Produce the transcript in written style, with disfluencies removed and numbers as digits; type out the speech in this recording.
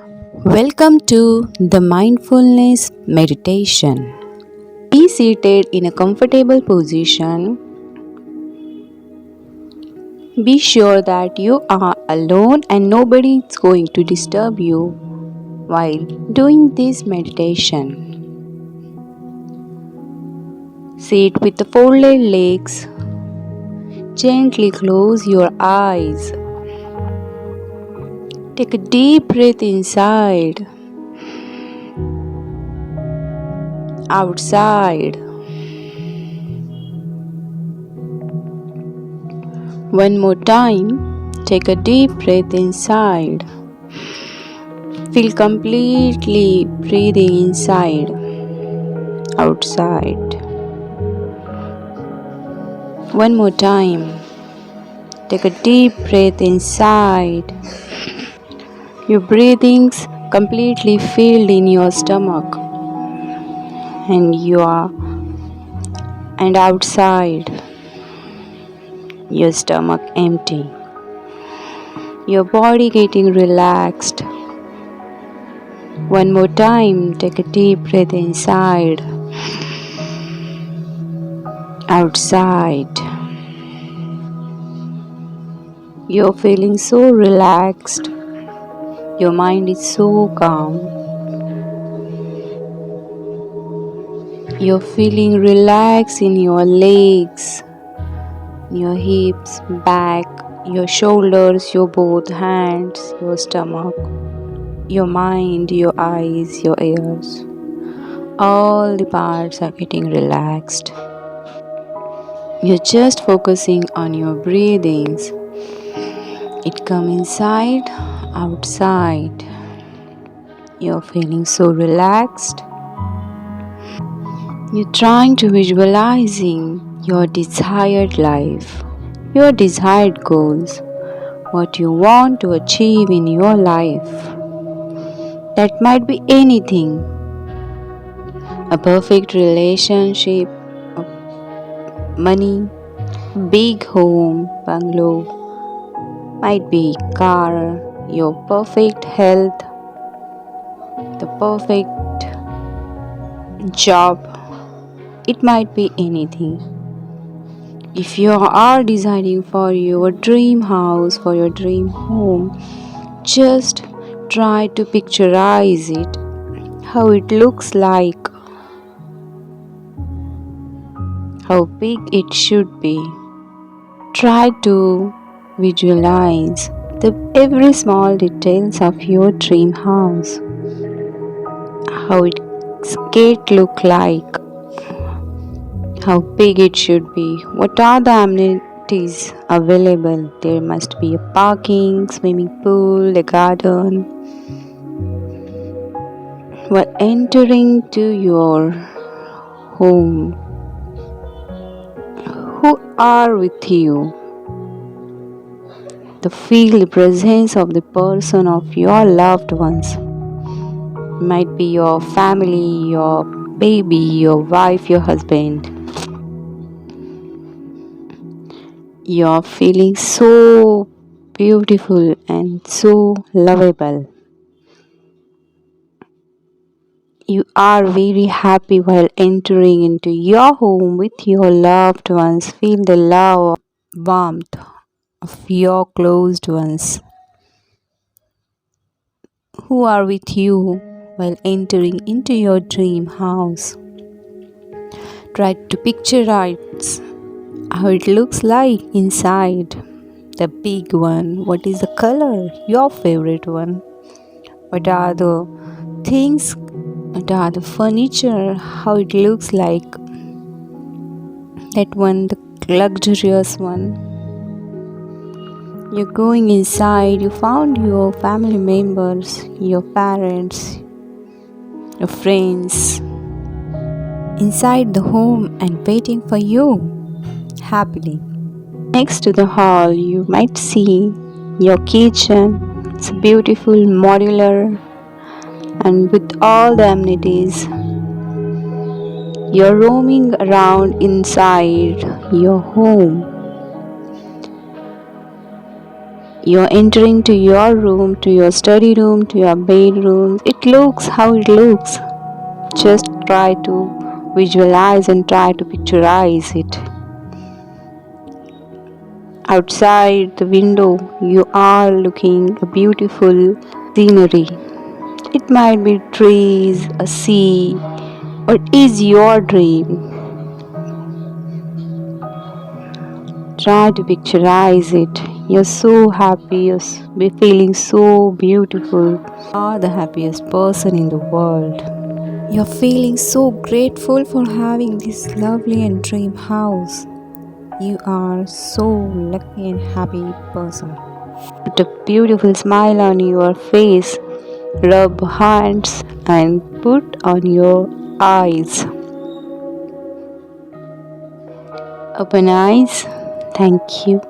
Welcome to the Mindfulness Meditation. Be seated in a comfortable position. Be sure that you are alone and nobody is going to disturb you while doing this meditation. Sit with the folded legs. Gently close your eyes. Take a deep breath inside, outside. One more time, take a deep breath inside. Feel completely breathing inside, outside. One more time, take a deep breath inside. Your breathing's completely filled in your stomach and outside. Your stomach empty. Your body getting relaxed. One more time, take a deep breath inside, outside. You're feeling so relaxed. Your mind is so calm. You're feeling relaxed in your legs, your hips, back, your shoulders, your both hands, your stomach, your mind, your eyes, your ears. All the parts are getting relaxed. You're just focusing on your breathings. It comes inside, outside. You're feeling so relaxed. You're trying to visualizing your desired life, your desired goals, what you want to achieve in your life. That might be anything. A perfect relationship, money, big home, bungalow, might be car, your perfect health, the perfect job. It might be anything. If you are deciding for your dream house, for your dream home, just try to picturize it, how it looks like, how big it should be. Try to visualize every small details of your dream house, how its gate look like, how big it should be, what are the amenities available. There must be a parking, swimming pool, a garden. While entering to your home, who are with you? Feel the presence of the person of your loved ones. Might be your family, your baby, your wife, your husband. You're feeling so beautiful and so lovable. You are very happy while entering into your home with your loved ones. Feel the love, warmth of your closed ones who are with you while entering into your dream house. Try to picturize how it looks like inside. The big one. What is the color? Your favorite one. What are the things? What are the furniture? How it looks like. That one, the luxurious one. You're going inside. You found your family members, your parents, your friends inside the home and waiting for you happily. Next to the hall, you might see your kitchen. It's beautiful, modular, and with all the amenities. You're roaming around inside your home. You're entering to your room, to your study room, to your bedroom. It looks how it looks. Just try to visualize and try to picturize it. Outside the window, you are looking a beautiful scenery. It might be trees, a sea, or it is your dream. Try to picturize it. You're so happy, you're feeling so beautiful. You are the happiest person in the world. You're feeling so grateful for having this lovely and dream house. You are so lucky and happy person. Put a beautiful smile on your face. Rub hands and put on your eyes. Open eyes. Thank you.